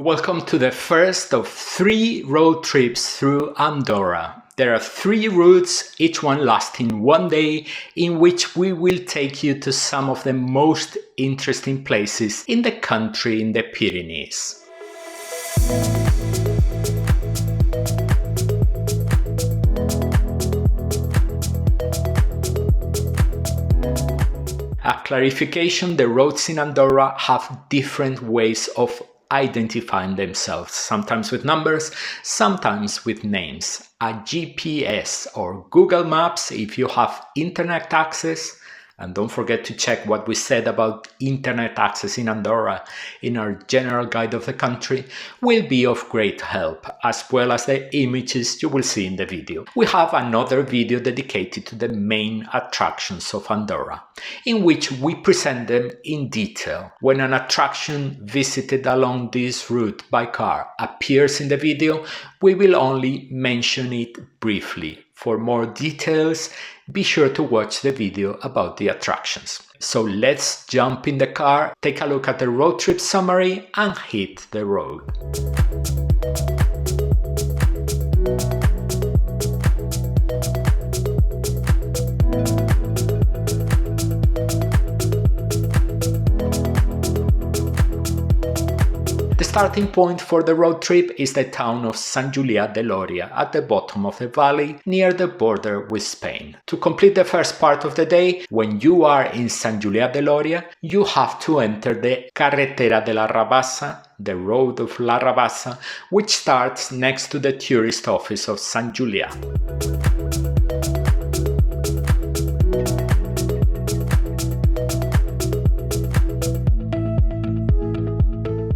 Welcome to the first of 3 road trips through Andorra. There are 3 routes, each one lasting 1 day, in which we will take you to some of the most interesting places in the country in the Pyrenees. A clarification: the roads in Andorra have different ways of identifying themselves, sometimes with numbers, sometimes with names. A GPS or Google Maps, if you have internet access, and don't forget to check what we said about internet access in Andorra in our general guide of the country, will be of great help, as well as the images you will see in the video. We have another video dedicated to the main attractions of Andorra, in which we present them in detail. When an attraction visited along this route by car appears in the video, we will only mention it briefly. For more details, be sure to watch the video about the attractions. So let's jump in the car, take a look at the road trip summary and hit the road. The starting point for the road trip is the town of Sant Julià de Lòria at the bottom of the valley near the border with Spain. To complete the first part of the day, when you are in Sant Julià de Lòria, you have to enter the Carretera de la Rabassa, the road of La Rabassa, which starts next to the tourist office of Sant Julià.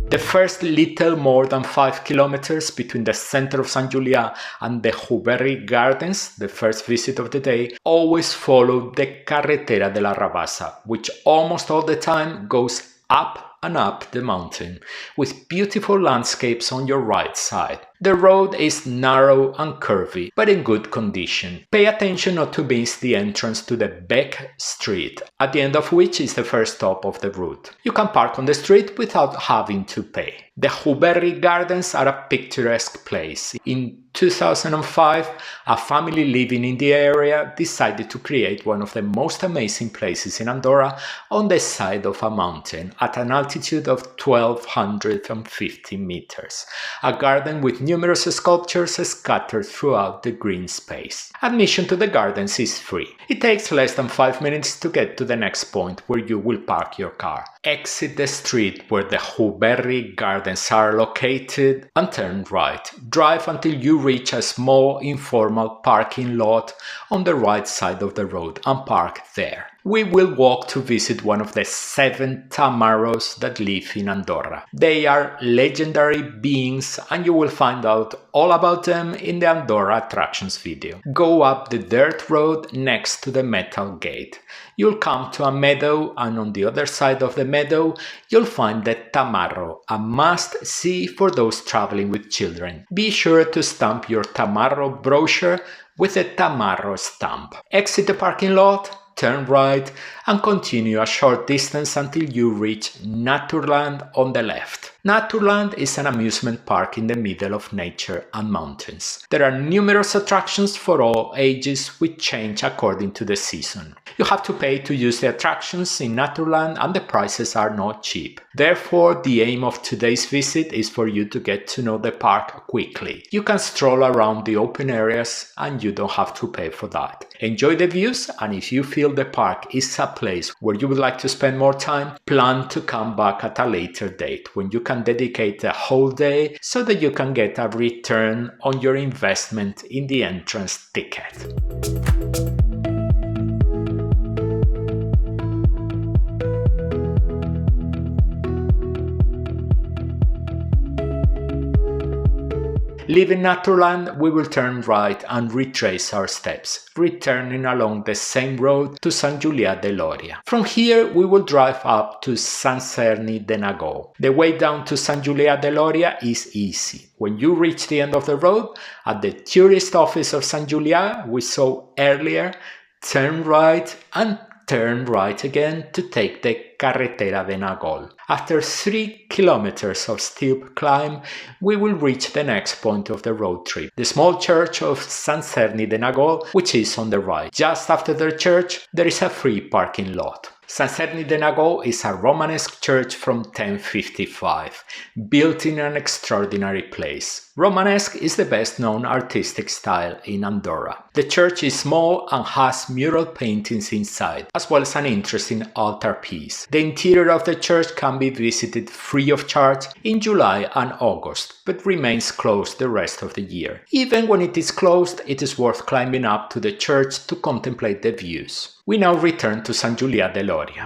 The first little more than 5 kilometers between the center of Sant Julià and the Juberri Gardens, the first visit of the day, always follow the Carretera de la Rabassa, which almost all the time goes up and up the mountain, with beautiful landscapes on your right side. The road is narrow and curvy, but in good condition. Pay attention not to miss the entrance to the Bec Street, at the end of which is the first stop of the route. You can park on the street without having to pay. The Juberri Gardens are a picturesque place. In 2005, a family living in the area decided to create one of the most amazing places in Andorra on the side of a mountain at an altitude of 1250 meters. A garden with numerous sculptures scattered throughout the green space. Admission to the gardens is free. It takes less than 5 minutes to get to the next point where you will park your car. Exit the street where the Juberri Gardens are located and turn right. Drive until you reach a small informal parking lot on the right side of the road and park there. We will walk to visit one of the 7 tamarros that live in Andorra. They are legendary beings and you will find out all about them in the Andorra attractions video. Go up the dirt road next to the metal gate. You'll come to a meadow and on the other side of the meadow you'll find the tamarro, a must-see for those traveling with children. Be sure to stamp your tamarro brochure with a tamarro stamp. Exit the parking lot, turn right and continue a short distance until you reach Naturland on the left. Naturland is an amusement park in the middle of nature and mountains. There are numerous attractions for all ages which change according to the season. You have to pay to use the attractions in Naturland and the prices are not cheap. Therefore, the aim of today's visit is for you to get to know the park quickly. You can stroll around the open areas and you don't have to pay for that. Enjoy the views, and if you feel the park is a place where you would like to spend more time, plan to come back at a later date when you can dedicate a whole day so that you can get a return on your investment in the entrance ticket. Leaving Naturland, we will turn right and retrace our steps, returning along the same road to Sant Julià de Lòria. From here, we will drive up to Sant Sadurní d'Anoia. The way down to Sant Julià de Lòria is easy. When you reach the end of the road, at the tourist office of Sant Julià we saw earlier, turn right and turn right again to take the Carretera de Nagol. After 3 kilometers of steep climb, we will reach the next point of the road trip, the small church of Sant Cerni de Nagol, which is on the right. Just after the church, there is a free parking lot. Sant Cerni de Nagol is a Romanesque church from 1055, built in an extraordinary place. Romanesque is the best known artistic style in Andorra. The church is small and has mural paintings inside, as well as an interesting altarpiece. The interior of the church can be visited free of charge in July and August, but remains closed the rest of the year. Even when it is closed, it is worth climbing up to the church to contemplate the views. We now return to Sant Julià de Lòria.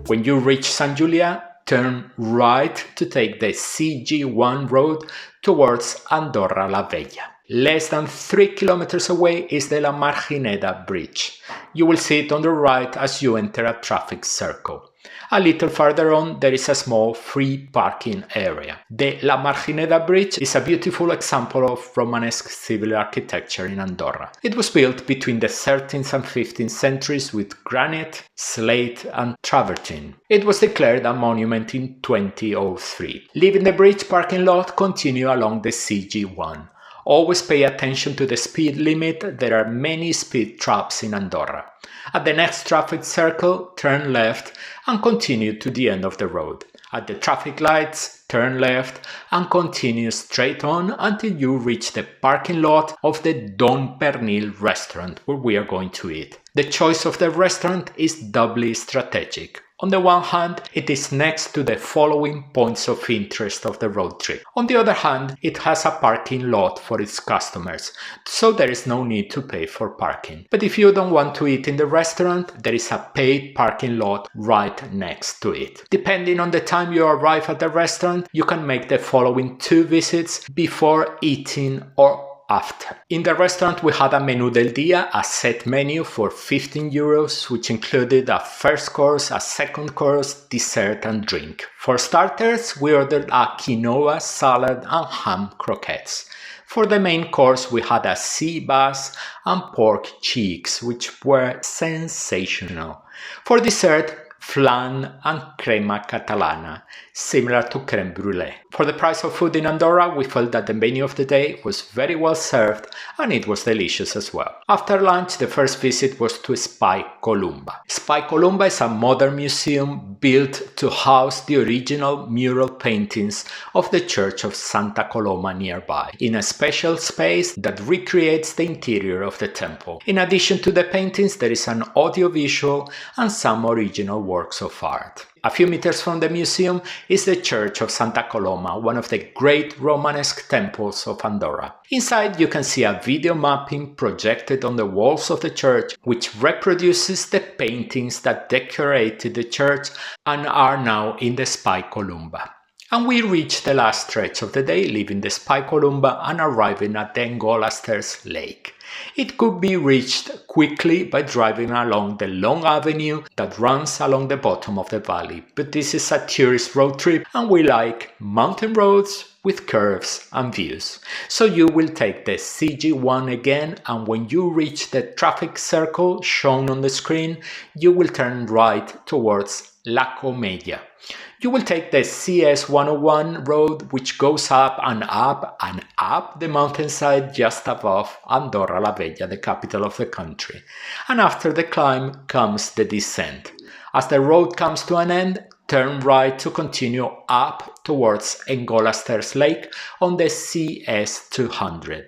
When you reach Sant Julià, turn right to take the CG1 road towards Andorra la Vella. Less than 3 kilometers away is the La Margineda bridge. You will see it on the right as you enter a traffic circle. A little farther on, there is a small free parking area. The La Margineda Bridge is a beautiful example of Romanesque civil architecture in Andorra. It was built between the 13th and 15th centuries with granite, slate and travertine. It was declared a monument in 2003. Leaving the bridge parking lot, continue along the CG1. Always pay attention to the speed limit. There are many speed traps in Andorra. At the next traffic circle, turn left and continue to the end of the road. At the traffic lights, turn left and continue straight on until you reach the parking lot of the Don Pernil restaurant where we are going to eat. The choice of the restaurant is doubly strategic. On the one hand, it is next to the following points of interest of the road trip. On the other hand, it has a parking lot for its customers, so there is no need to pay for parking. But if you don't want to eat in the restaurant, there is a paid parking lot right next to it. Depending on the time you arrive at the restaurant, you can make the following 2 visits before eating or after. In the restaurant we had a menú del día, a set menu for 15 euros, which included a first course, a second course, dessert and drink. For starters, we ordered a quinoa salad and ham croquettes. For the main course we had a sea bass and pork cheeks, which were sensational. For dessert, flan and crema catalana, similar to creme brulee. For the price of food in Andorra, we felt that the menu of the day was very well served and it was delicious as well. After lunch, the first visit was to Espai Columba. Espai Columba is a modern museum built to house the original mural paintings of the Church of Santa Coloma nearby, in a special space that recreates the interior of the temple. In addition to the paintings, there is an audiovisual and some original works of art. A few meters from the museum is the Church of Santa Coloma, one of the great Romanesque temples of Andorra. Inside you can see a video mapping projected on the walls of the church, which reproduces the paintings that decorated the church and are now in the Espai Columba. And we reached the last stretch of the day, leaving the Espai Columba and arriving at the Engolasters Lake. It could be reached quickly by driving along the long avenue that runs along the bottom of the valley, but this is a tourist road trip and we like mountain roads with curves and views. So you will take the CG1 again, and when you reach the traffic circle shown on the screen, you will turn right towards La Comella. You will take the CS101 road, which goes up and up the mountainside just above Andorra la Vella, the capital of the country. And after the climb comes the descent. As the road comes to an end, turn right to continue up towards Engolasters Lake on the CS200.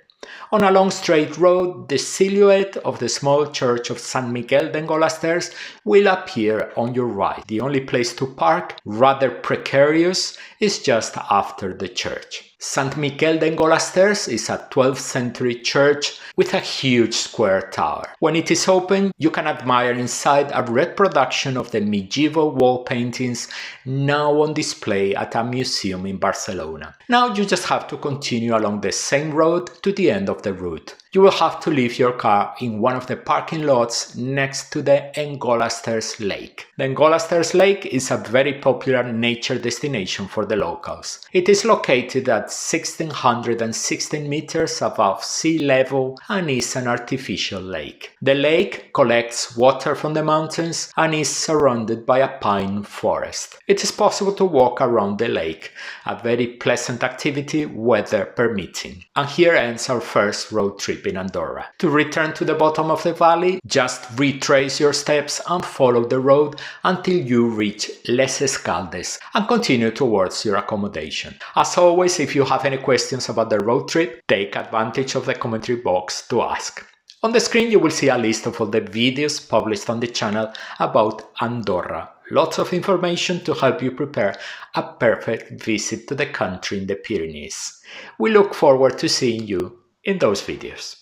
On a long straight road, the silhouette of the small church of Sant Miquel d'Engolasters will appear on your right. The only place to park, rather precarious, is just after the church. Sant Miquel d'Engolasters is a 12th century church with a huge square tower. When it is open, you can admire inside a reproduction of the medieval wall paintings now on display at a museum in Barcelona. Now you just have to continue along the same road to the end of the route. You will have to leave your car in one of the parking lots next to the Engolasters Lake. The Engolasters Lake is a very popular nature destination for the locals. It is located at 1616 meters above sea level and is an artificial lake. The lake collects water from the mountains and is surrounded by a pine forest. It is possible to walk around the lake, a very pleasant activity weather permitting. And here ends our first road trip in Andorra. To return to the bottom of the valley, just retrace your steps and follow the road until you reach Les Escaldes and continue towards your accommodation. As always, if you have any questions about the road trip, take advantage of the commentary box to ask. On the screen you will see a list of all the videos published on the channel about Andorra. Lots of information to help you prepare a perfect visit to the country in the Pyrenees. We look forward to seeing you in those videos.